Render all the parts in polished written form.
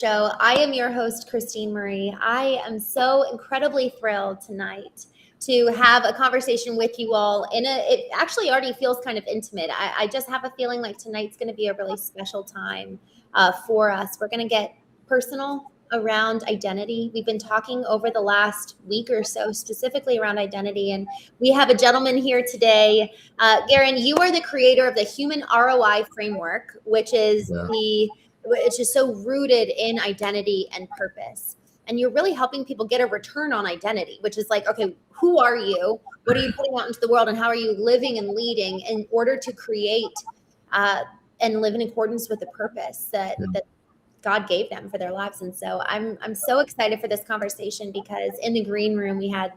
Show. I am your host, Christine Marie. I am so incredibly thrilled tonight to have a conversation with you all. It actually already feels kind of intimate. I just have a feeling like tonight's going to be a really special time for us. We're going to get personal around identity. We've been talking over the last week or so specifically around identity, and we have a gentleman here today. Gerren, you are the creator of the Human ROI Framework, which is so rooted in identity and purpose. And you're really helping people get a return on identity, which is like, okay, who are you? What are you putting out into the world? And how are you living and leading in order to create and live in accordance with the purpose that God gave them for their lives? And so I'm so excited for this conversation because in the green room, we had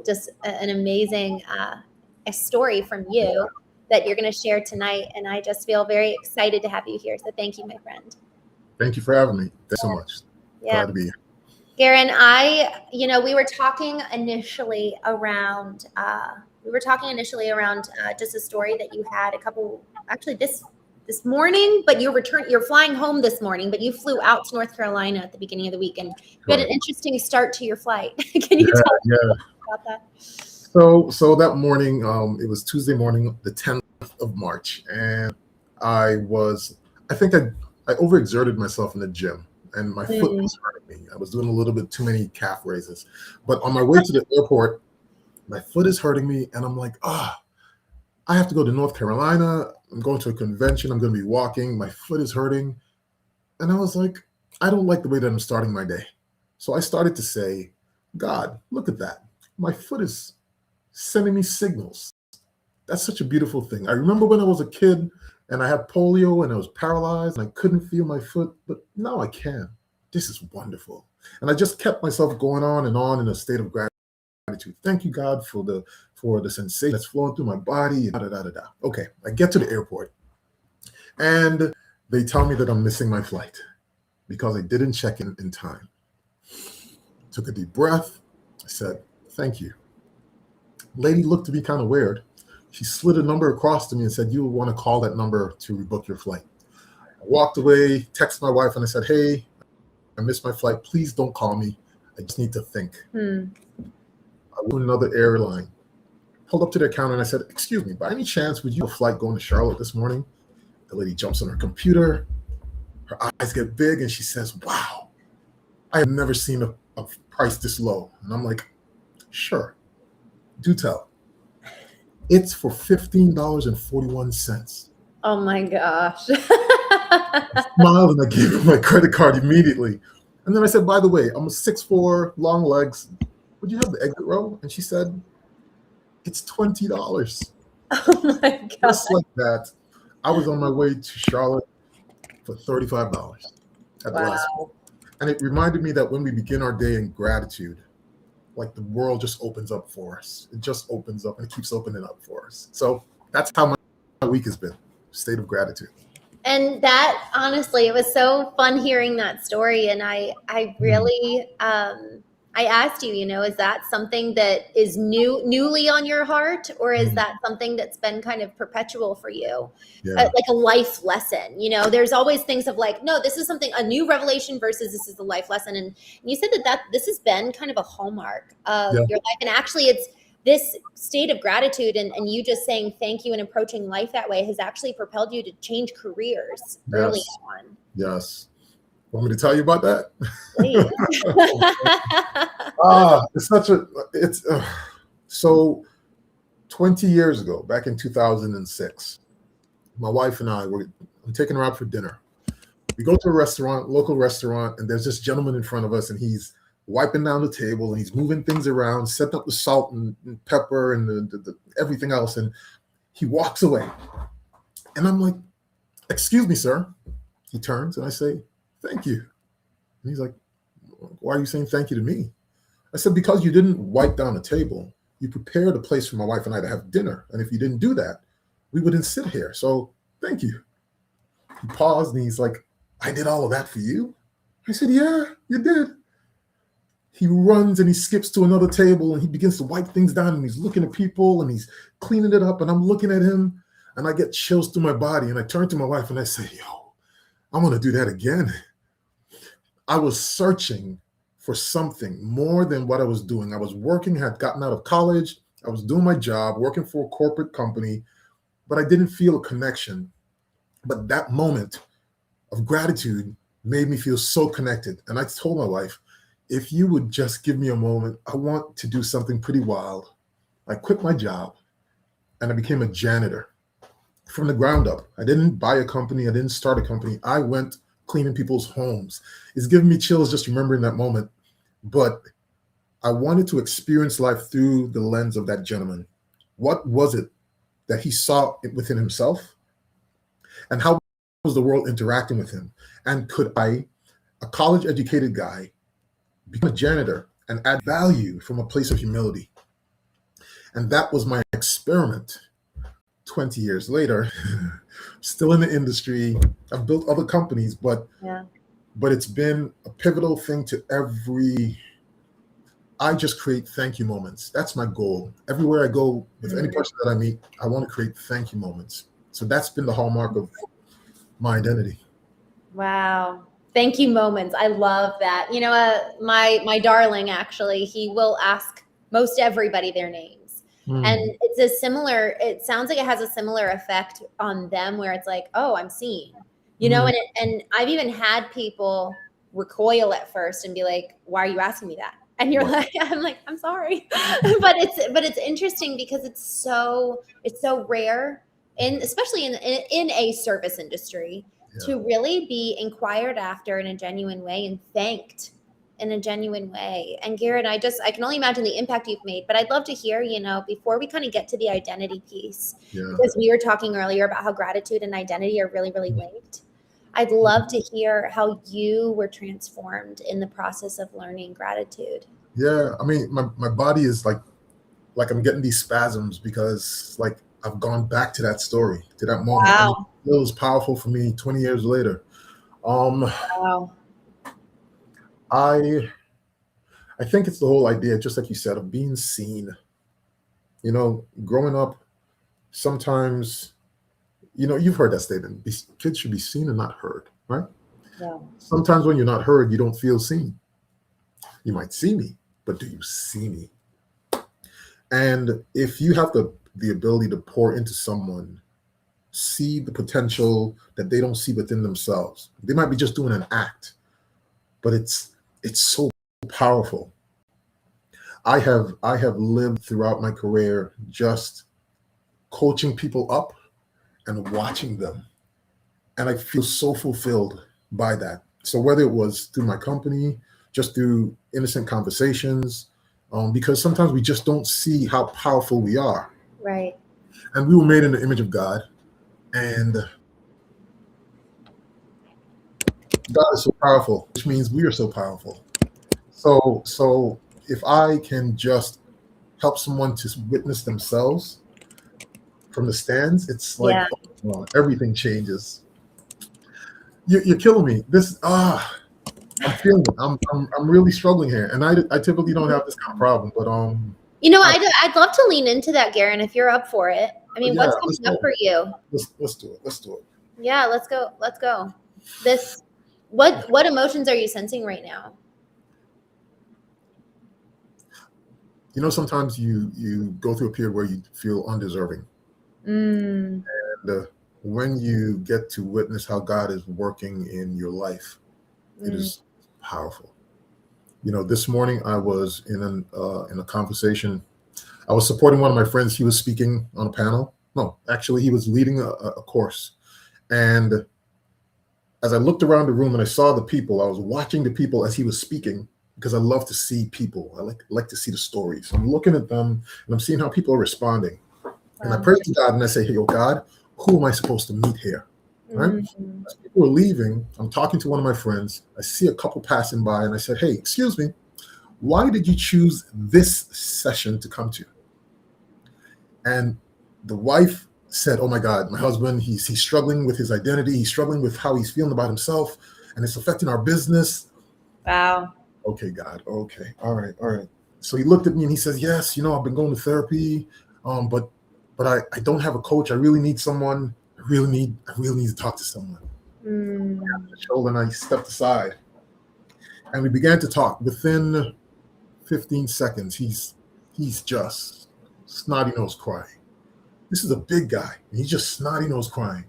just an amazing a story from you that you're going to share tonight. And I just feel very excited to have you here. So thank you, my friend. Thank you for having me. Thanks so much. Yeah. Glad to be here. Gerren, we were talking initially around just a story that you had this morning, but you're flying home this morning, but you flew out to North Carolina at the beginning of the week, and you had an interesting start to your flight. Can you tell us about that? So that morning, it was Tuesday morning, the 10th of March, and I think I overexerted myself in the gym, and my foot was hurting me. I was doing a little bit too many calf raises. But on my way to the airport, my foot is hurting me, and I'm like, I have to go to North Carolina. I'm going to a convention. I'm going to be walking. My foot is hurting. And I was like, I don't like the way that I'm starting my day. So I started to say, God, look at that. My foot is sending me signals. That's such a beautiful thing. I remember when I was a kid and I had polio and I was paralyzed and I couldn't feel my foot, but now I can. This is wonderful. And I just kept myself going on and on in a state of gratitude. Thank you, God, for the sensation that's flowing through my body. Okay, I get to the airport and they tell me that I'm missing my flight because I didn't check in time. Took a deep breath. I said, thank you. Lady looked at me kind of weird. She slid a number across to me and said, you will want to call that number to rebook your flight. I walked away, texted my wife, and I said, hey, I missed my flight. Please don't call me. I just need to think. I went to another airline. Pulled up to their counter and I said, excuse me, by any chance, would you have a flight going to Charlotte this morning? The lady jumps on her computer. Her eyes get big and she says, wow, I have never seen a price this low. And I'm like, sure, do tell. It's for $15.41. Oh my gosh. I smiled and I gave her my credit card immediately. And then I said, by the way, I'm a 6'4", long legs. Would you have the exit row? And she said, it's $20. Oh my God. Just like that, I was on my way to Charlotte for $35 at the last one. And it reminded me that when we begin our day in gratitude, like the world just opens up for us. It just opens up and it keeps opening up for us. So that's how my week has been, state of gratitude. And that, honestly, it was so fun hearing that story. And I really, I asked you, is that something that is newly on your heart, or is that something that's been kind of perpetual for you? Like a life lesson, there's always things of like, no, this is something, a new revelation versus this is a life lesson. And you said that this has been kind of a hallmark of your life. And actually it's this state of gratitude and you just saying thank you and approaching life that way has actually propelled you to change careers early on. Yes. Want me to tell you about that? So 20 years ago, back in 2006, my wife and I'm taking her out for dinner. We go to a restaurant, local restaurant, and there's this gentleman in front of us, and he's wiping down the table, and he's moving things around, setting up the salt and pepper and the everything else, and he walks away. And I'm like, excuse me, sir. He turns, and I say, thank you. And he's like, why are you saying thank you to me? I said, because you didn't wipe down the table. You prepared a place for my wife and I to have dinner. And if you didn't do that, we wouldn't sit here. So thank you. He paused and he's like, I did all of that for you? I said, yeah, you did. He runs and he skips to another table and he begins to wipe things down and he's looking at people and he's cleaning it up. And I'm looking at him and I get chills through my body. And I turn to my wife and I say, yo, I'm going to do that again. I was searching for something more than what I was doing. I was working, had gotten out of college. I was doing my job, working for a corporate company, but I didn't feel a connection. But that moment of gratitude made me feel so connected. And I told my wife, if you would just give me a moment, I want to do something pretty wild. I quit my job and I became a janitor from the ground up. I didn't buy a company. I didn't start a company. I went cleaning people's homes. It's giving me chills just remembering that moment. But I wanted to experience life through the lens of that gentleman. What was it that he saw within himself? And how was the world interacting with him? And could I, a college educated guy, become a janitor and add value from a place of humility? And that was my experiment. 20 years later, still in the industry. I've built other companies, but it's been a pivotal thing to I just create thank you moments. That's my goal. Everywhere I go with any person that I meet, I want to create thank you moments. So that's been the hallmark of my identity. Wow. Thank you moments. I love that. You know, my darling, actually, he will ask most everybody their names. And it sounds like it has a similar effect on them where it's like, oh, I'm seen, you know, and I've even had people recoil at first and be like, why are you asking me that? And you're like, I'm like, I'm sorry. but it's interesting because it's so rare, and especially in a service industry, to really be inquired after in a genuine way and thanked in a genuine way. And Gerren, I can only imagine the impact you've made, but I'd love to hear, you know, before we kind of get to the identity piece, because we were talking earlier about how gratitude and identity are really, really linked. I'd love to hear how you were transformed in the process of learning gratitude. Yeah, I mean, my body is like I'm getting these spasms because like I've gone back to that story, to that moment. Wow. And it feels powerful for me 20 years later. Wow. I think it's the whole idea, just like you said, of being seen. You know, growing up, sometimes, you know, you've heard that statement, kids should be seen and not heard, right? Yeah. Sometimes when you're not heard, you don't feel seen. You might see me, but do you see me? And if you have the ability to pour into someone, see the potential that they don't see within themselves, they might be just doing an act, but it's so powerful. I have lived throughout my career just coaching people up and watching them, and I feel so fulfilled by that. So whether it was through my company, just through innocent conversations, because sometimes we just don't see how powerful we are. Right. And we were made in the image of God, and God is so powerful, which means we are so powerful. So if I can just help someone to witness themselves from the stands, it's like everything changes. You're killing me. I'm feeling it. I'm really struggling here, and I typically don't have this kind of problem, but you know, I'd love to lean into that, Gerren, if you're up for it. I mean, what's coming up for you? Let's do it. Let's do it. Yeah, let's go. What emotions are you sensing right now? You know, sometimes you go through a period where you feel undeserving. And when you get to witness how God is working in your life, it is powerful. You know, this morning I was in a conversation. I was supporting one of my friends. He was speaking on a panel. No, actually, he was leading a course. And as I looked around the room and I saw the people, I was watching the people as he was speaking, because I love to see people. I like to see the stories. I'm looking at them and I'm seeing how people are responding. And I pray to God and I say, hey, oh God, who am I supposed to meet here? Right? As people are leaving, I'm talking to one of my friends. I see a couple passing by and I said, hey, excuse me, why did you choose this session to come to? And the wife said, oh my God, my husband, he's struggling with his identity. He's struggling with how he's feeling about himself, and it's affecting our business. Wow. Okay, God. Okay. All right. So he looked at me and he says, yes, you know, I've been going to therapy, but I don't have a coach. I really need someone. I really need to talk to someone. And I stepped aside. And we began to talk. Within 15 seconds, he's just snotty nose crying. This is a big guy, and he's just snotty nose crying.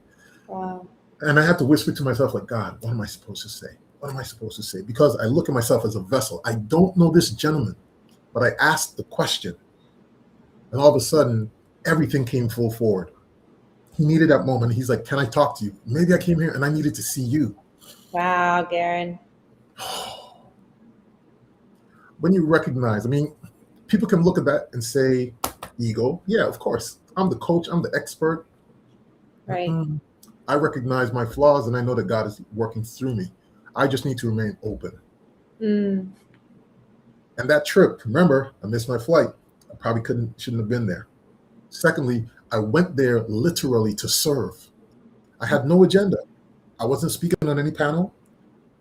Wow. And I had to whisper to myself, like, God, what am I supposed to say? What am I supposed to say? Because I look at myself as a vessel. I don't know this gentleman, but I asked the question. And all of a sudden, everything came full forward. He needed that moment. He's like, can I talk to you? Maybe I came here and I needed to see you. Wow, Gerren. When you recognize, I mean, people can look at that and say, ego. Yeah, of course. I'm the coach. I'm the expert. Right. I recognize my flaws and I know that God is working through me. I just need to remain open. Mm. And that trip, remember, I missed my flight. I probably shouldn't have been there. Secondly, I went there literally to serve. I had no agenda. I wasn't speaking on any panel.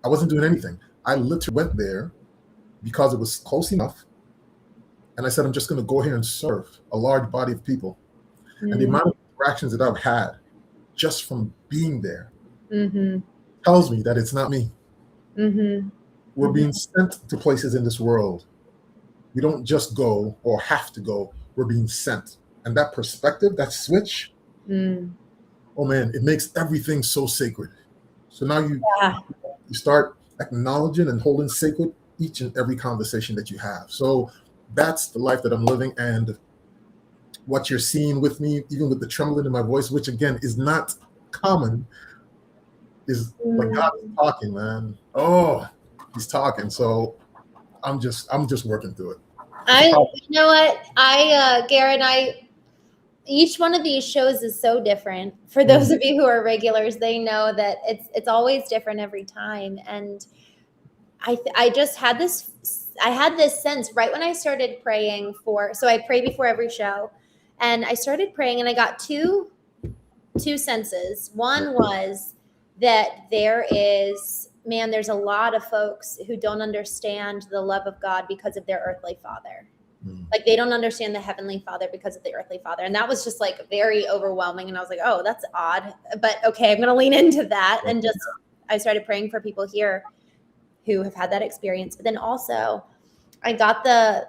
I wasn't doing anything. I literally went there because it was close enough. And I said, I'm just going to go here and serve a large body of people. Mm. And the amount of interactions that I've had just from being there Mm-hmm. tells me that it's not me. Mm-hmm. We're being sent to places in this world. We don't just go or have to go. We're being sent. And that perspective, that switch, oh man, it makes everything so sacred. So now you start acknowledging and holding sacred each and every conversation that you have. So that's the life that I'm living. And what you're seeing with me, even with the trembling in my voice, which again is not common, is like God is talking, man. Oh, he's talking. So I'm just working through it. You know what? Gerren, each one of these shows is so different. For those of you who are regulars, they know that it's always different every time. And I just had this sense right when I started praying so I pray before every show, and I started praying and I got two senses. One was that there's a lot of folks who don't understand the love of God because of their earthly father. Like they don't understand the heavenly father because of the earthly father. And that was just like very overwhelming. And I was like, oh, that's odd, but okay, I'm going to lean into that. And I started praying for people here who have had that experience. But then also I got the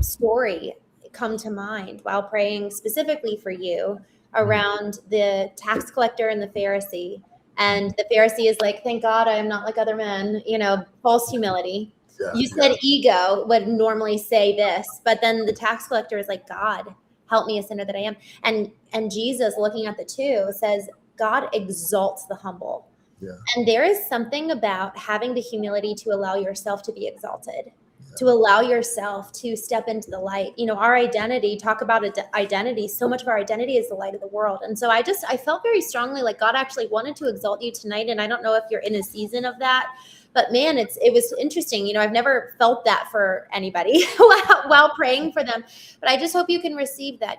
story come to mind while praying specifically for you around the tax collector and the Pharisee. And the Pharisee is like, thank God I am not like other men, false humility. You said ego would normally say this, but then the tax collector is like, God, help me, a sinner that I am. And Jesus, looking at the two, says, God exalts the humble. Yeah. And there is something about having the humility to allow yourself to be exalted, to allow yourself to step into the light. Our identity, talk about identity. So much of our identity is the light of the world. And so I felt very strongly like God actually wanted to exalt you tonight. And I don't know if you're in a season of that, but man, it was interesting. I've never felt that for anybody while praying for them, but I just hope you can receive that.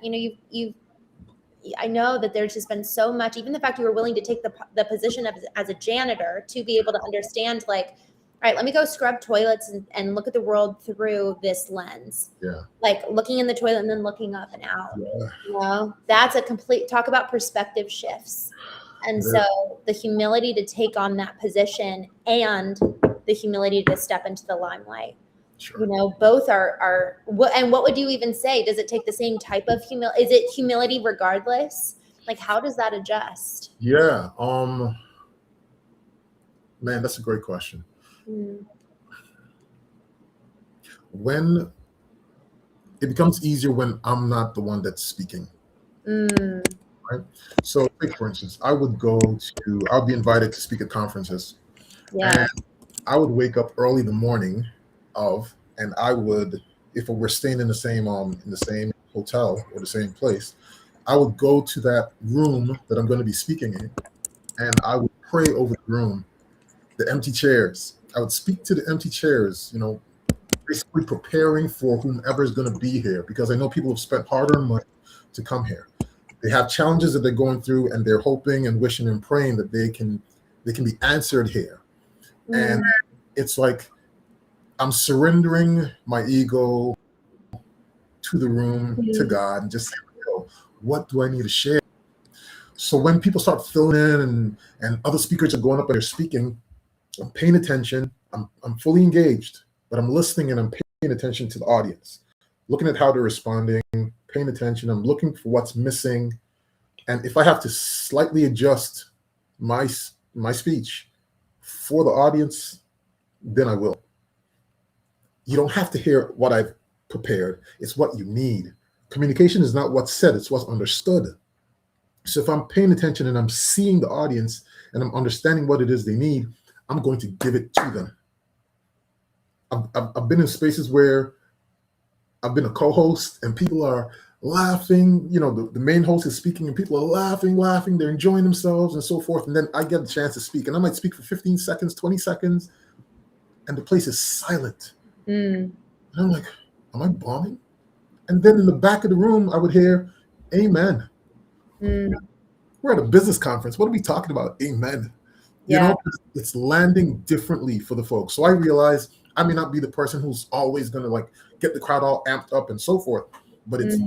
I know that there's just been so much, even the fact you were willing to take the position as a janitor to be able to understand, like, all right, let me go scrub toilets and look at the world through this lens. Yeah. Like looking in the toilet and then looking up and out. Yeah. That's a complete talk about perspective shifts. And so the humility to take on that position and the humility to step into the limelight. Sure. Both are and what would you even say? Does it take the same type of humility? Is it humility regardless? Like, how does that adjust? Yeah. Man, that's a great question. When it becomes easier when I'm not the one that's speaking. Right? So, for instance, I'll be invited to speak at conferences. Yeah. And I would wake up early in the morning and I would, if we're staying in the same hotel or the same place, I would go to that room that I'm going to be speaking in, and I would pray over the room, the empty chairs. I would speak to the empty chairs, basically preparing for whomever is going to be here, because I know people have spent hard-earned money to come here. They have challenges that they're going through, and they're hoping and wishing and praying that they can be answered here. And it's like I'm surrendering my ego to the room, to God, and just saying, what do I need to share? So when people start filling in and other speakers are going up and they're speaking, I'm paying attention, I'm fully engaged, but I'm listening and I'm paying attention to the audience, looking at how they're responding, paying attention. I'm looking for what's missing. And if I have to slightly adjust my speech for the audience, then I will. You don't have to hear what I've prepared. It's what you need. Communication is not what's said, it's what's understood. So if I'm paying attention and I'm seeing the audience and I'm understanding what it is they need, I'm going to give it to them. I've been in spaces where I've been a co-host and people are laughing. The main host is speaking and people are laughing. They're enjoying themselves and so forth. And then I get a chance to speak and I might speak for 15 seconds, 20 seconds, and the place is silent. And I'm like, am I bombing? And then in the back of the room, I would hear, amen. We're at a business conference. What are we talking about? Amen. It's landing differently for the folks. So I realize I may not be the person who's always going to get the crowd all amped up and so forth, but it's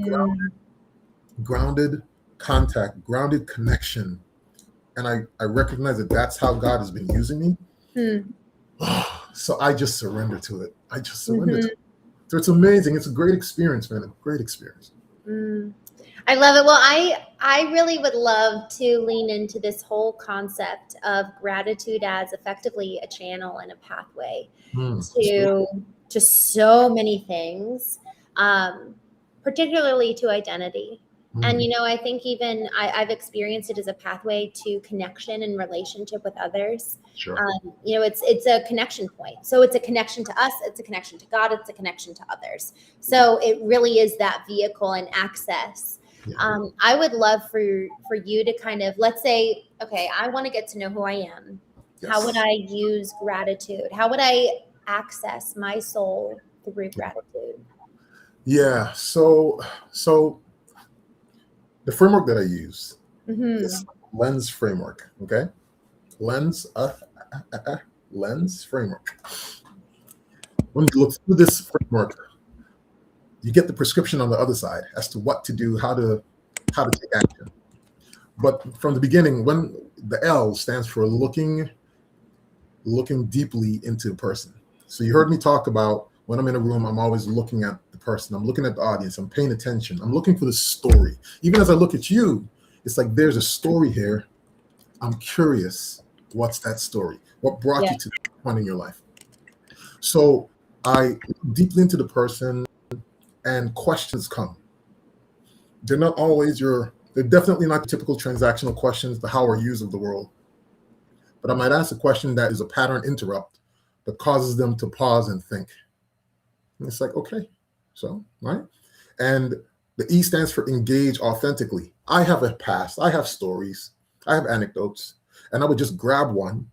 grounded contact, grounded connection. And I recognize that that's how God has been using me. So I just surrender to it. I just surrender to it. So it's amazing. It's a great experience, man. A great experience. I love it. Well, I really would love to lean into this whole concept of gratitude as effectively a channel and a pathway to just so many things, particularly to identity. And, I think even I've experienced it as a pathway to connection and relationship with others. Sure. It's a connection point. So it's a connection to us. It's a connection to God. It's a connection to others. So it really is that vehicle and access. Yeah. I would love for you to kind of, let's say, okay, I want to get to know who I am. Yes. How would I use gratitude? How would I access my soul through gratitude? Yeah. So the framework that I use is lens framework. Okay. Lens framework. When you look through this framework, you get the prescription on the other side as to what to do, how to take action. But from the beginning, when the L stands for looking deeply into a person. So you heard me talk about when I'm in a room, I'm always looking at the person. I'm looking at the audience. I'm paying attention. I'm looking for the story. Even as I look at you, it's like there's a story here. I'm curious. What's that story? What brought you to that point in your life? So I look deeply into the person and questions come. They're not always they're definitely not the typical transactional questions, the how are yous of the world. But I might ask a question that is a pattern interrupt that causes them to pause and think. And it's like, okay, so, right? And the E stands for engage authentically. I have a past, I have stories, I have anecdotes, and I would just grab one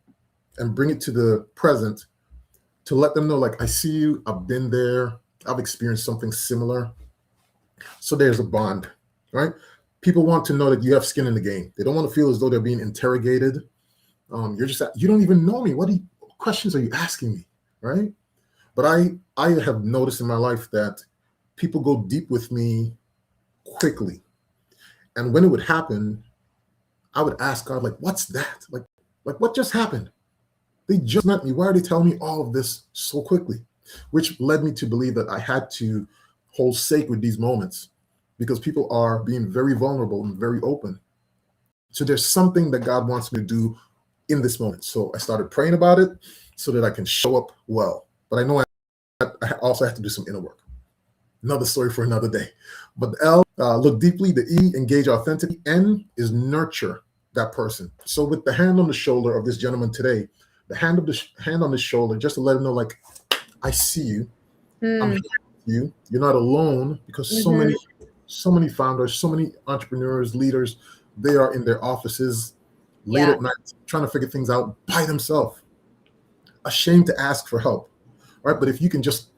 and bring it to the present to let them know, I see you, I've been there, I've experienced something similar. So there's a bond, right? People want to know that you have skin in the game. They don't want to feel as though they're being interrogated. You don't even know me. What questions are you asking me, right? But I have noticed in my life that people go deep with me quickly. And when it would happen, I would ask God, what's that? Like what just happened? They just met me. Why are they telling me all of this so quickly? Which led me to believe that I had to hold sacred these moments because people are being very vulnerable and very open. So there's something that God wants me to do in this moment. So I started praying about it so that I can show up well. But I know I also have to do some inner work. Another story for another day. But the L, look deeply. The E, engage authentically. N is nurture that person. So with the hand on the shoulder of this gentleman today, the hand on the shoulder, just to let him know, I see you. I'm here with you. You're not alone, because so many founders, so many entrepreneurs, leaders, they are in their offices late at night trying to figure things out by themselves. Ashamed to ask for help, right? But if you can just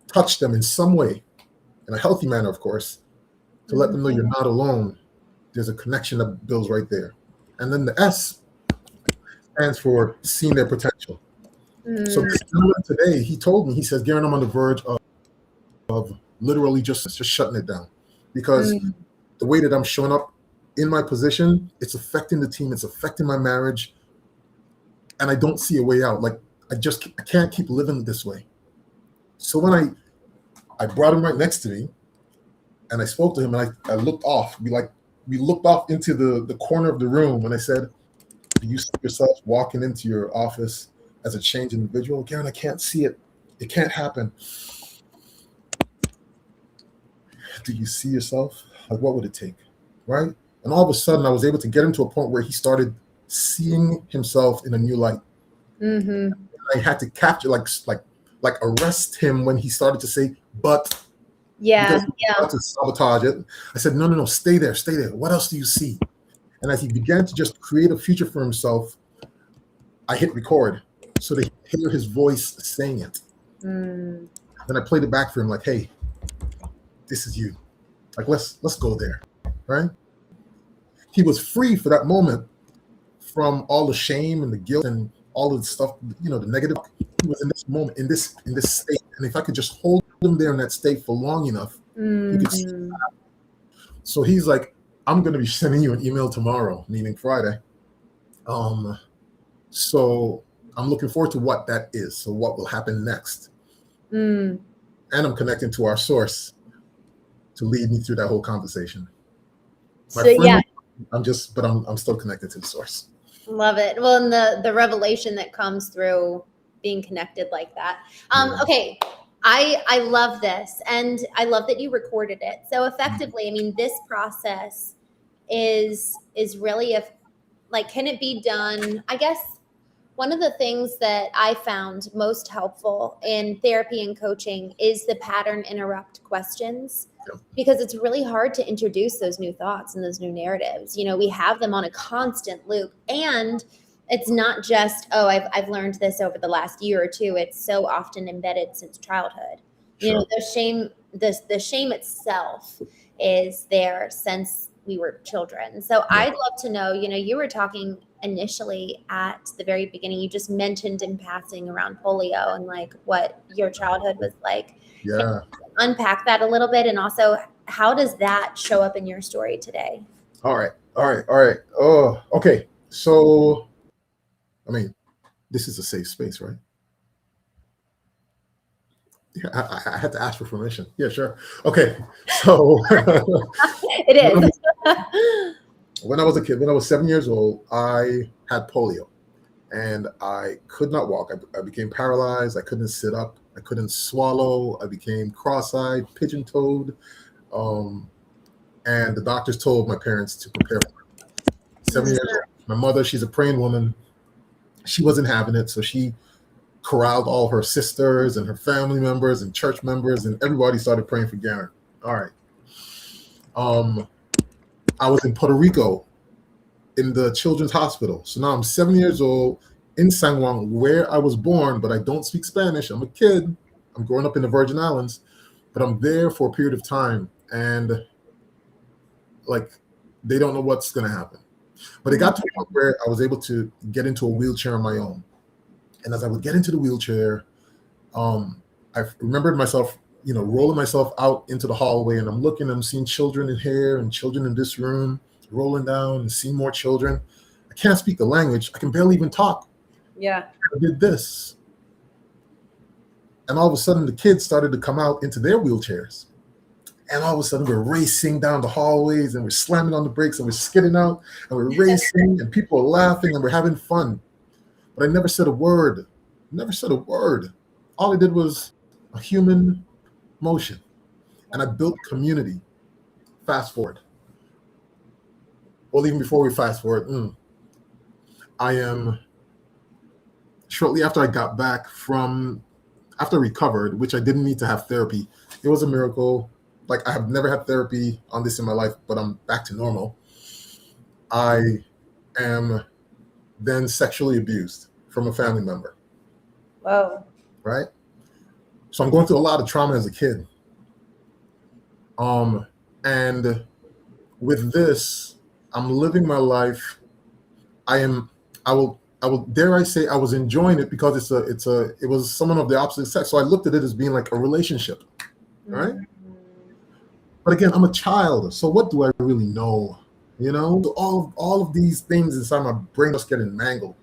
touch them in some way, in a healthy manner, of course, to let them know you're not alone, there's a connection that builds right there. And then the S stands for seeing their potential. So this gentleman today, he told me, he says, Gerren, I'm on the verge of literally just shutting it down, because the way that I'm showing up in my position, it's affecting the team, it's affecting my marriage, and I don't see a way out. I can't keep living this way. So when I brought him right next to me and I spoke to him, and I looked off. We looked off into the corner of the room, and I said, do you see yourself walking into your office as a changed individual? Gerren, I can't see it. It can't happen. Do you see yourself? Like, what would it take? Right? And all of a sudden, I was able to get him to a point where he started seeing himself in a new light. Mm-hmm. I had to capture, like arrest him when he started to say, but. Yeah. To sabotage it. I said, no, stay there. What else do you see? And as he began to just create a future for himself, I hit record so they hear his voice saying it. Then I played it back for him, like, hey, this is you. Like, let's go there, right? He was free for that moment from all the shame and the guilt and all of the stuff, the negative. He was in this moment, in this state. And if I could just hold him there in that state for long enough, he could see that. So he's like, I'm going to be sending you an email tomorrow, meaning Friday. So I'm looking forward to what that is. So what will happen next? And I'm connecting to our source to lead me through that whole conversation. I'm still connected to the source. Love it. Well, and the revelation that comes through being connected like that. Okay. I love this, and I love that you recorded it. So effectively, I mean, this process is really can it be done? I guess one of the things that I found most helpful in therapy and coaching is the pattern interrupt questions, because it's really hard to introduce those new thoughts and those new narratives. We have them on a constant loop, and it's not just, I've learned this over the last year or two. It's so often embedded since childhood. Sure. The shame itself is there since we were children. So I'd love to know, you were talking initially at the very beginning, you just mentioned in passing around polio and like what your childhood was like. Yeah. Can you unpack that a little bit? And also, how does that show up in your story today? All right. Oh, okay. So, I mean, this is a safe space, right? Yeah, I had to ask for permission. Yeah, sure. Okay, so it is. When I was a kid, when I was 7 years old, I had polio, and I could not walk. I became paralyzed. I couldn't sit up. I couldn't swallow. I became cross-eyed, pigeon-toed, and the doctors told my parents to prepare for it. 7 years old. My mother, she's a praying woman. She wasn't having it, so she corralled all her sisters and her family members and church members, and everybody started praying for Gerren. All right. I was in Puerto Rico in the children's hospital. So now I'm 7 years old in San Juan, where I was born, but I don't speak Spanish. I'm a kid. I'm growing up in the Virgin Islands, but I'm there for a period of time, and like they don't know what's going to happen. But it got to a point where I was able to get into a wheelchair on my own. And as I would get into the wheelchair, I remembered myself, rolling myself out into the hallway, and I'm seeing children in here and children in this room, rolling down and seeing more children. I can't speak the language. I can barely even talk. Yeah. I did this. And all of a sudden the kids started to come out into their wheelchairs. And all of a sudden we're racing down the hallways, and we're slamming on the brakes, and we're skidding out, and we're racing, and people are laughing, and we're having fun. But I never said a word. All I did was a human motion. And I built community. Fast forward. Well, even before we fast forward, shortly after I got back after I recovered, which I didn't need to have therapy. It was a miracle. Like, I have never had therapy on this in my life, but I'm back to normal. I am then sexually abused from a family member. Whoa. Right? So I'm going through a lot of trauma as a kid. And with this, I'm living my life. I will dare I say I was enjoying it because it was someone of the opposite sex. So I looked at it as being like a relationship. Right? But again, I'm a child. So what do I really know? All of these things inside my brain just getting mangled.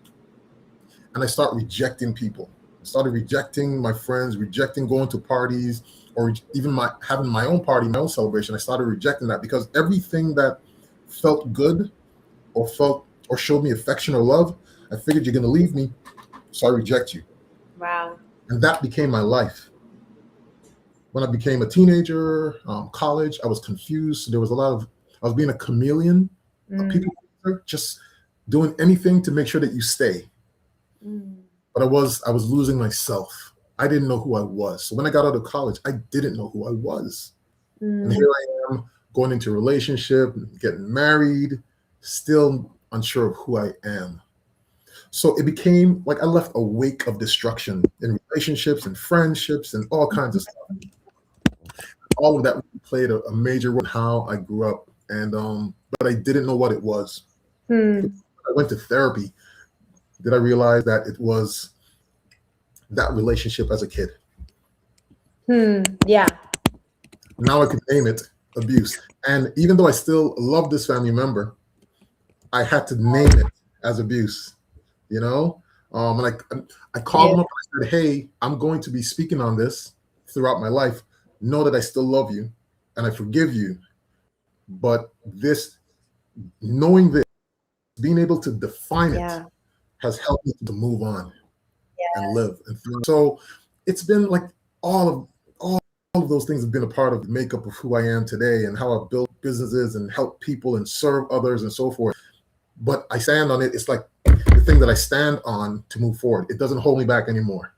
And I start rejecting people. started rejecting my friends, rejecting going to parties, or even having my own party, my own celebration. I started rejecting that because everything that felt good or showed me affection or love, I figured you're going to leave me, so I reject you. Wow. And that became my life. When I became a teenager, college, I was confused. There was I was being a chameleon, a people pleaser, just doing anything to make sure that you stay. But I was losing myself. I didn't know who I was. So when I got out of college, I didn't know who I was. And here I am going into a relationship, getting married, still unsure of who I am. So it became like I left a wake of destruction in relationships and friendships and all kinds of stuff. All of that played a major role in how I grew up. And but I didn't know what it was. I went to therapy. Did I realize that it was that relationship as a kid? Yeah. Now I could name it abuse. And even though I still love this family member, I had to name it as abuse, you know? And I called them up and I said, hey, I'm going to be speaking on this throughout my life. Know that I still love you and I forgive you. But knowing this, being able to define it has helped me to move on and live. And so it's been like all of those things have been a part of the makeup of who I am today and how I've built businesses and helped people and serve others and so forth. But I stand on it. It's like the thing that I stand on to move forward. It doesn't hold me back anymore.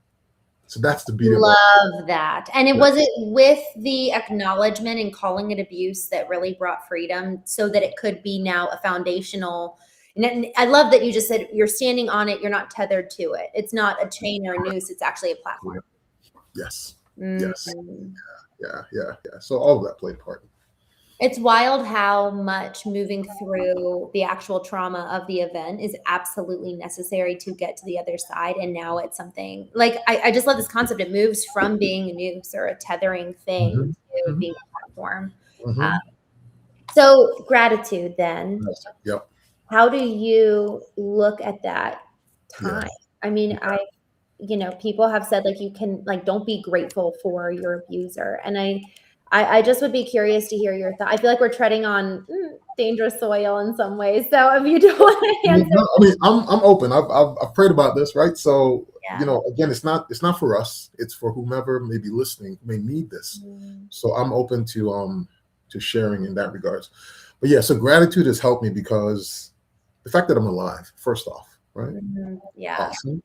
So that's the beauty of that. And was it with the acknowledgement and calling it abuse that really brought freedom so that it could be now a foundational. And I love that you just said you're standing on it. You're not tethered to it. It's not a chain or a noose. It's actually a platform. Yes. Yes. Yeah. So all of that played a part. It's wild how much moving through the actual trauma of the event is absolutely necessary to get to the other side. And now it's something like, I just love this concept. It moves from being a noose or a tethering thing to being a platform. So gratitude then. Yep. How do you look at that time? I mean, people have said like, you can don't be grateful for your abuser. And I just would be curious to hear your thoughts. I feel like we're treading on dangerous soil in some ways. So if you don't want to answer, I mean, I'm open. I've prayed about this, right? So again, it's not for us. It's for whomever may be listening, who may need this. So I'm open to sharing in that regards. But yeah, so gratitude has helped me because the fact that I'm alive, first off, right? Awesome.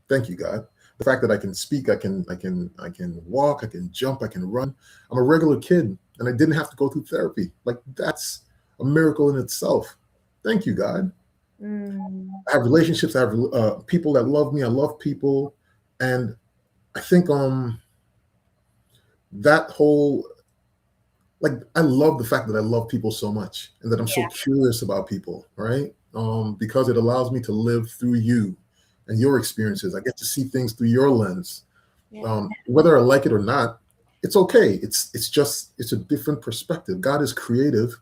Thank you, God. The fact that I can speak, I can walk, I can jump, I can run. I'm a regular kid and I didn't have to go through therapy. Like that's a miracle in itself. Thank you, God. I have relationships. I have people that love me. I love people. And I think that whole, I love the fact that I love people so much and that I'm so curious about people, right? Because it allows me to live through you and your experiences. I get to see things through your lens. Whether I like it or not, it's okay. It's a different perspective. God is creative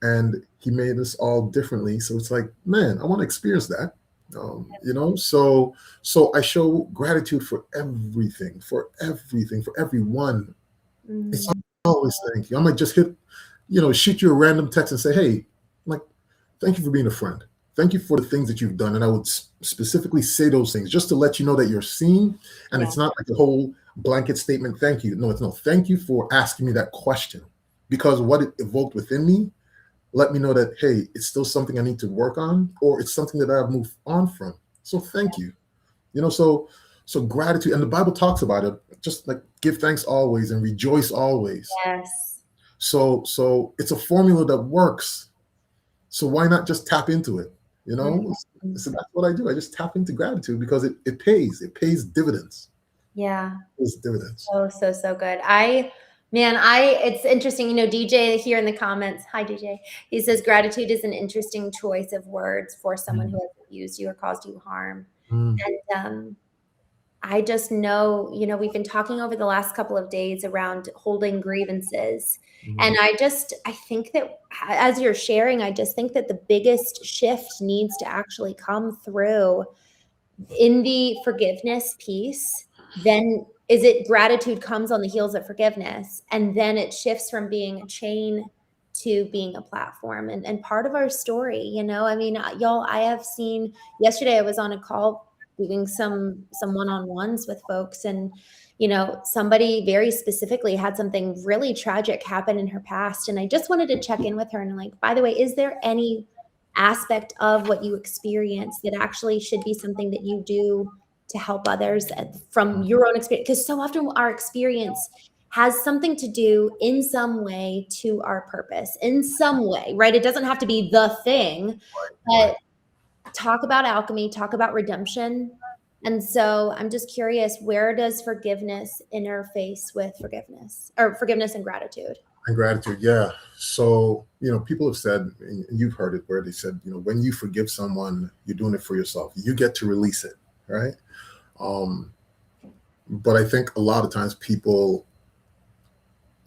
and he made us all differently. So it's like, man, I want to experience that. So I show gratitude for everything, for everyone. It's always thank you. I might just shoot you a random text and say, hey, thank you for being a friend. Thank you for the things that you've done. And I would specifically say those things just to let you know that you're seen. And it's not like a whole blanket statement. Thank you. No, it's no. Thank you for asking me that question because what it evoked within me let me know that, hey, it's still something I need to work on or it's something that I've moved on from. So thank you. So gratitude. And the Bible talks about it. Just like give thanks always and rejoice always. Yes. So it's a formula that works. So why not just tap into it? So that's what I do. I just tap into gratitude because it pays. It pays dividends. Yeah. It pays dividends. Oh, so good. It's interesting, DJ here in the comments. Hi, DJ. He says gratitude is an interesting choice of words for someone who has abused you or caused you harm. And I just know, we've been talking over the last couple of days around holding grievances. And I think that as you're sharing, I just think that the biggest shift needs to actually come through in the forgiveness piece, then is it gratitude comes on the heels of forgiveness, and then it shifts from being a chain to being a platform and part of our story, you know. I mean, y'all, I have seen, yesterday I was on a call doing some one-on-ones with folks, and you know, somebody very specifically had something really tragic happen in her past, and I just wanted to check in with her and like, by the way, is there any aspect of what you experience that actually should be something that you do to help others from your own experience? Because so often our experience has something to do in some way to our purpose, in some way, right? It doesn't have to be the thing, but talk about alchemy, talk about redemption. And so I'm just curious, where does forgiveness interface with forgiveness, or forgiveness and gratitude? And gratitude, yeah. So, you know, people have said, and you've heard it, where they said, you know, when you forgive someone, you're doing it for yourself. You get to release it, right? But I think a lot of times people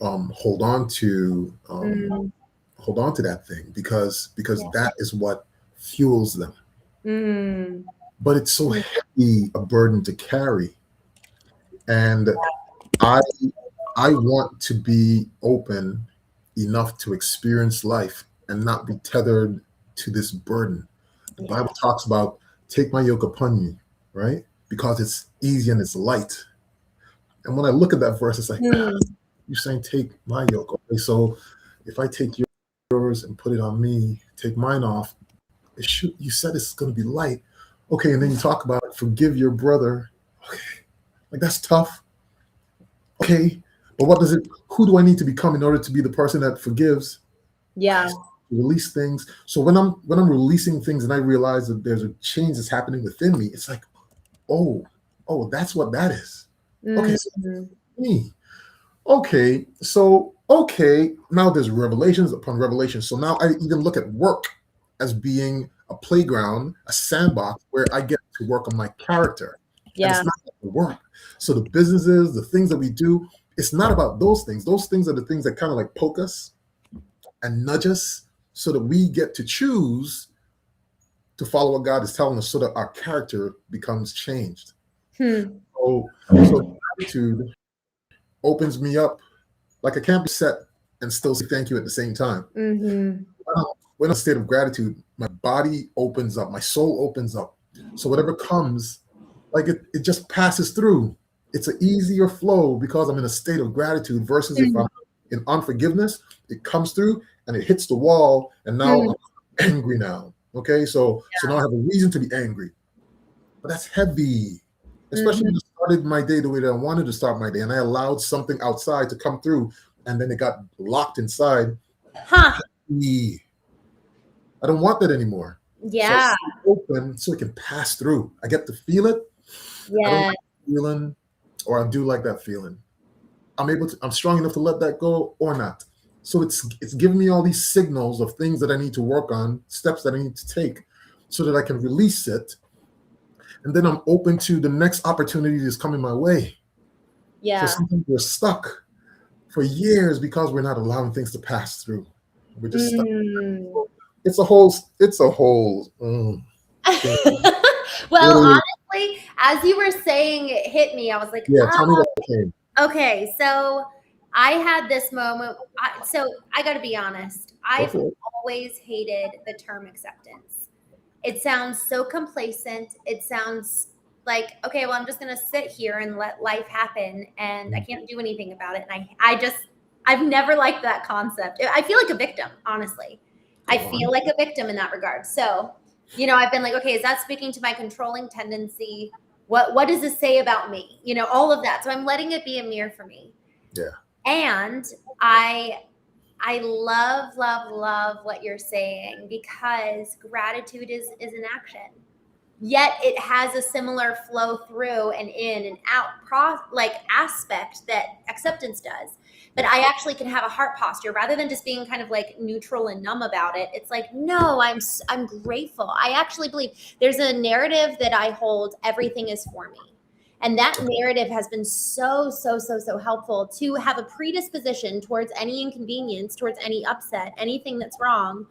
hold on to that thing because that is what fuels them. But it's so heavy a burden to carry, and I want to be open enough to experience life and not be tethered to this burden. The Bible talks about take my yoke upon you, right? Because it's easy and it's light. And when I look at that verse, it's like, you're saying take my yoke. Okay, so if I take yours and put it on me, take mine off, you said it's going to be light. Okay, and then you talk about forgive your brother. Okay, like that's tough. Okay, but who do I need to become in order to be the person that forgives? Yeah. Release things. So when I'm releasing things and I realize that there's a change that's happening within me, it's like, oh, that's what that is. Okay, so me. Okay, so now there's revelations upon revelations. So now I even look at work as being a playground, a sandbox where I get to work on my character. Yeah. And it's not about the work. So the businesses, the things that we do, it's not about those things. Those things are the things that kind of like poke us and nudge us so that we get to choose to follow what God is telling us so that our character becomes changed. So gratitude opens me up. Like I can't be set and still say thank you at the same time. When I'm in a state of gratitude, my body opens up, my soul opens up. So whatever comes, like it just passes through. It's an easier flow because I'm in a state of gratitude versus if I'm in unforgiveness, it comes through and it hits the wall and now I'm angry now. Okay, so now I have a reason to be angry. But that's heavy, especially when I started my day the way that I wanted to start my day and I allowed something outside to come through and then it got locked inside. Heavy. I don't want that anymore. Yeah. So open so it can pass through. I get to feel it. Yeah. I don't like that feeling, or I do like that feeling. I'm strong enough to let that go or not. So it's giving me all these signals of things that I need to work on, steps that I need to take so that I can release it. And then I'm open to the next opportunity that's coming my way. Yeah. So sometimes we're stuck for years because we're not allowing things to pass through. We're just stuck. It's a whole Well, honestly, as you were saying it hit me, I was like, tell me what came. Okay, so I had this moment. So I got to be honest. I've always hated the term acceptance. It sounds so complacent. It sounds like, okay, well, I'm just going to sit here and let life happen and I can't do anything about it. And I've never liked that concept. I feel like a victim, honestly. I feel like a victim in that regard. So, you know, I've been like, okay, is that speaking to my controlling tendency? What does this say about me? You know, all of that. So I'm letting it be a mirror for me. Yeah. And I love what you're saying because gratitude is an action. Yet it has a similar flow through and in and out aspect that acceptance does. But I actually can have a heart posture rather than just being kind of like neutral and numb about it. It's like, no, I'm grateful. I actually believe there's a narrative that I hold, everything is for me. And that narrative has been so helpful to have a predisposition towards any inconvenience, towards any upset, anything that's wrong.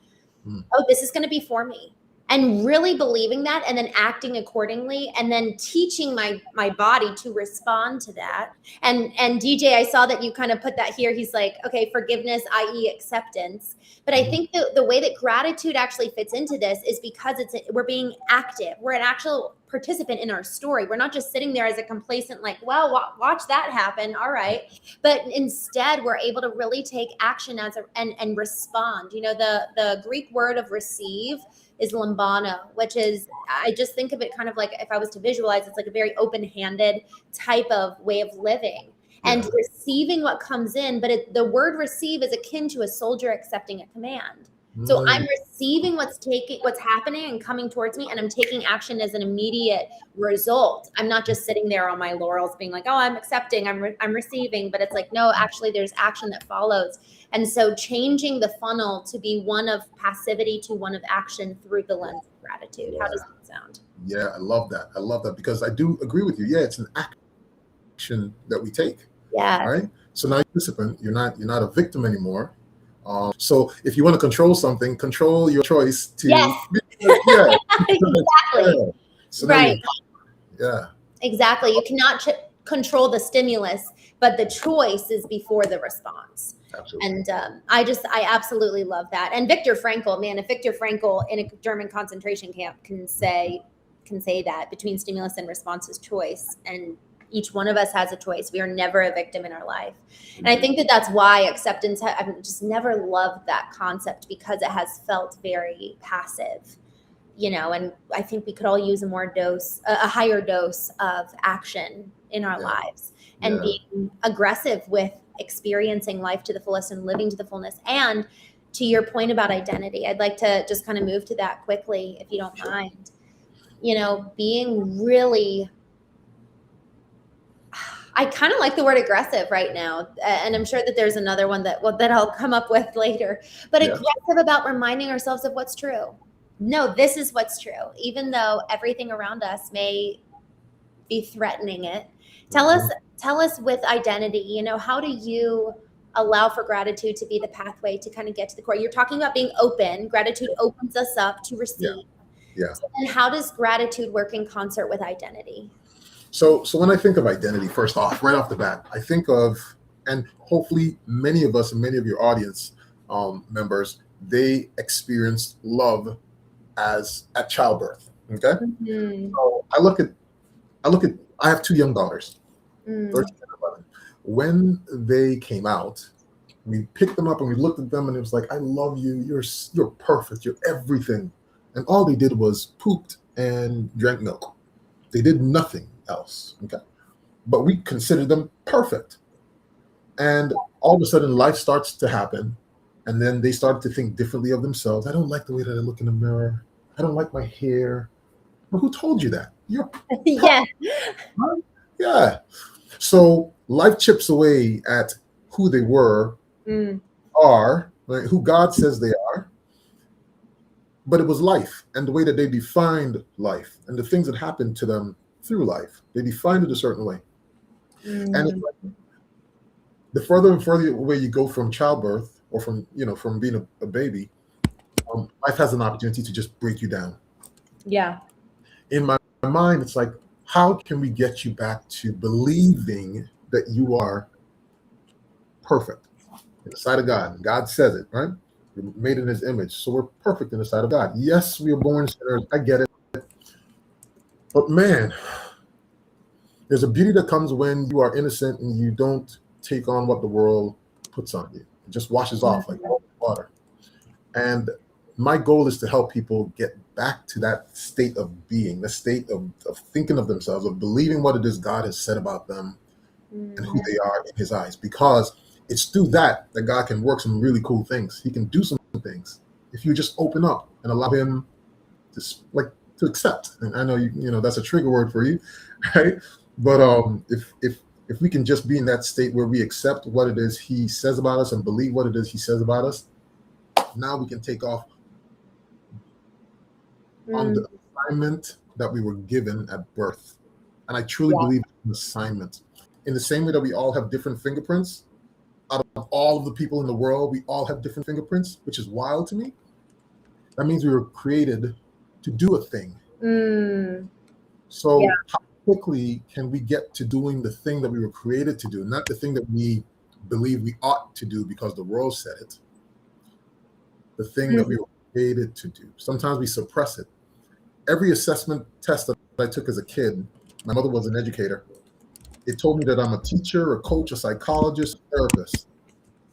Oh, this is going to be for me. and really believing that and then acting accordingly and then teaching my body to respond to that. And DJ, I saw that you kind of put that here. He's like, okay, forgiveness, i.e. acceptance. But I think the way that gratitude actually fits into this is because we're being active. We're an actual participant in our story. We're not just sitting there as a complacent, like, well, watch that happen. All right. But instead, we're able to really take action and respond. You know, the Greek word of receive is lambano, which is, I just think of it kind of like, if I was to visualize, it's like a very open-handed type of way of living. And receiving what comes in, but the word receive is akin to a soldier accepting a command. So I'm receiving what's happening and coming towards me, and I'm taking action as an immediate result. I'm not just sitting there on my laurels being like, oh, I'm accepting, I'm receiving, but it's like, no, actually there's action that follows. And so changing the funnel to be one of passivity to one of action through the lens of gratitude. How does that sound? Yeah, I love that. I love that, because I do agree with you. Yeah, it's an action that we take. Yeah. Right. So now you're a participant. You're not a victim anymore. So if you want to control something, control your choice to. Yes. Yeah. Exactly. Yeah. So right. Yeah. Exactly. You cannot control the stimulus, but the choice is before the response. Absolutely. And I absolutely love that. And Viktor Frankl, man, if Viktor Frankl in a German concentration camp can say that between stimulus and response is choice, and each one of us has a choice. We are never a victim in our life. And I think that that's why acceptance, I've just never loved that concept, because it has felt very passive, you know, and I think we could all use a higher dose of action in our lives, and being aggressive with experiencing life to the fullest and living to the fullness. And to your point about identity, I'd like to just kind of move to that quickly, if you don't mind. You know, being really, I kind of like the word aggressive right now. And I'm sure that there's another one that I'll come up with later, but aggressive about reminding ourselves of what's true. No, this is what's true, even though everything around us may be threatening it. Tell us with identity, you know, how do you allow for gratitude to be the pathway to kind of get to the core? You're talking about being open. Gratitude opens us up to receive. Yeah. And how does gratitude work in concert with identity? So when I think of identity, first off, right off the bat, I think of, and hopefully many of us and many of your audience members, they experienced love at childbirth. Okay. So I have two young daughters, 13 and 11. When they came out, we picked them up and we looked at them, and it was like, I love you. You're perfect. You're everything. And all they did was pooped and drank milk. They did nothing else. Okay. But we considered them perfect. And all of a sudden life starts to happen. And then they started to think differently of themselves. I don't like the way that I look in the mirror. I don't like my hair. Well, who told you that? You're yeah. So life chips away at who they were, are, right, who God says they are. But it was life and the way that they defined life and the things that happened to them through life. They defined it a certain way. And it's like, the further and further away you go from childbirth, or from being a baby, life has an opportunity to just break you down. Yeah. In my mind, it's like, how can we get you back to believing that you are perfect in the sight of God? God says it, right? We're made in his image, so we're perfect in the sight of God. Yes, we are born sinners. I get it. But man, there's a beauty that comes when you are innocent and you don't take on what the world puts on you. It just washes off like water. And my goal is to help people get back to that state of being, the state of thinking of themselves, of believing what it is God has said about them and who they are in his eyes. Because it's through that God can work some really cool things. He can do some things if you just open up and allow him to accept. And I know you know that's a trigger word for you, right? But if we can just be in that state where we accept what it is he says about us and believe what it is he says about us, now we can take off on the assignment that we were given at birth. And I truly believe in an assignment. In the same way that we all have different fingerprints, out of all of the people in the world, we all have different fingerprints, which is wild to me. That means we were created to do a thing. Mm. So Yeah. how quickly can we get to doing the thing that we were created to do, not the thing that we believe we ought to do because the world said it, the thing that we were created to do. Sometimes we suppress it. Every assessment test that I took as a kid, my mother was an educator. It told me that I'm a teacher, a coach, a psychologist, a therapist.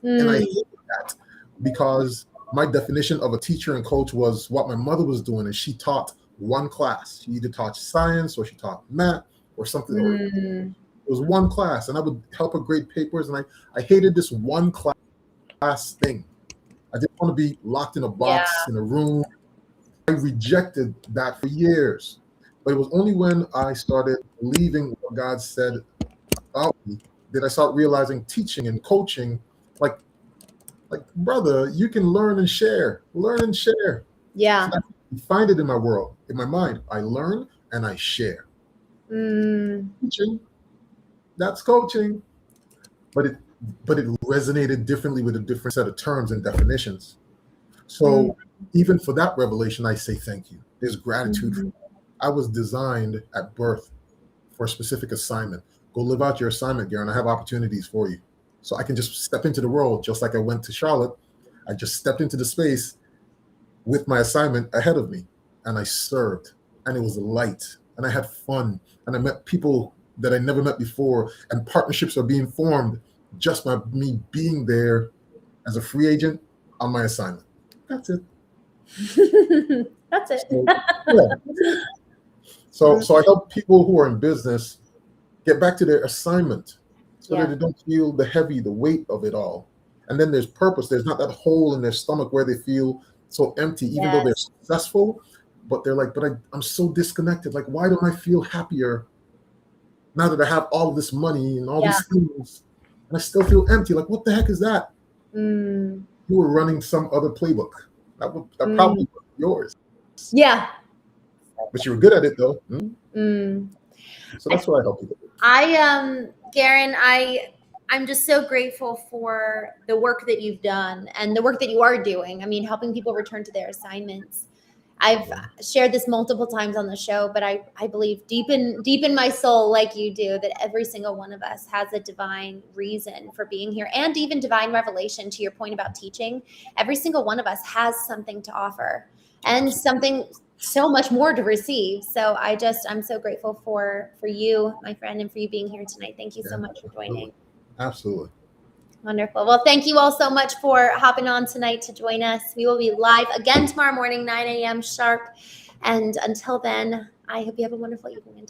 And I hated that because my definition of a teacher and coach was what my mother was doing, and she taught one class. She either taught science or she taught math or something. Or it was one class, and I would help her grade papers. And I hated this one class thing. I didn't want to be locked in a box in a room. I rejected that for years. But it was only when I started believing what God said about me did I start realizing teaching and coaching, like brother, you can learn and share. Learn and share. Yeah. So I find it in my world, in my mind. I learn and I share. Teaching, that's coaching. But it resonated differently with a different set of terms and definitions. So even for that revelation, I say thank you. There's gratitude. I was designed at birth for a specific assignment. Go live out your assignment, Gerren. I have opportunities for you. So I can just step into the world, just like I went to Charlotte. I just stepped into the space with my assignment ahead of me, and I served, and it was light, and I had fun, and I met people that I never met before, and partnerships are being formed just by me being there as a free agent on my assignment. That's it. That's it. So, yeah. So I help people who are in business get back to their assignment so that they don't feel the weight of it all. And then there's purpose. There's not that hole in their stomach where they feel so empty, even though they're successful, but they're like, but I'm so disconnected. Like, why don't I feel happier now that I have all this money and all these things, and I still feel empty? Like, what the heck is that? You were running some other playbook. That probably was yours. Yeah. But you were good at it, though. So that's what I help people do. Gerren, I'm just so grateful for the work that you've done and the work that you are doing. I mean, helping people return to their assignments. I've shared this multiple times on the show, but I believe deep in my soul, like you do, that every single one of us has a divine reason for being here, and even divine revelation. To your point about teaching, every single one of us has something to offer and something so much more to receive. So I'm so grateful for you, my friend, and for you being here tonight. Thank you so much for joining. Absolutely. Wonderful. Well, thank you all so much for hopping on tonight to join us. We will be live again tomorrow morning, 9 a.m. sharp. And until then, I hope you have a wonderful evening and talk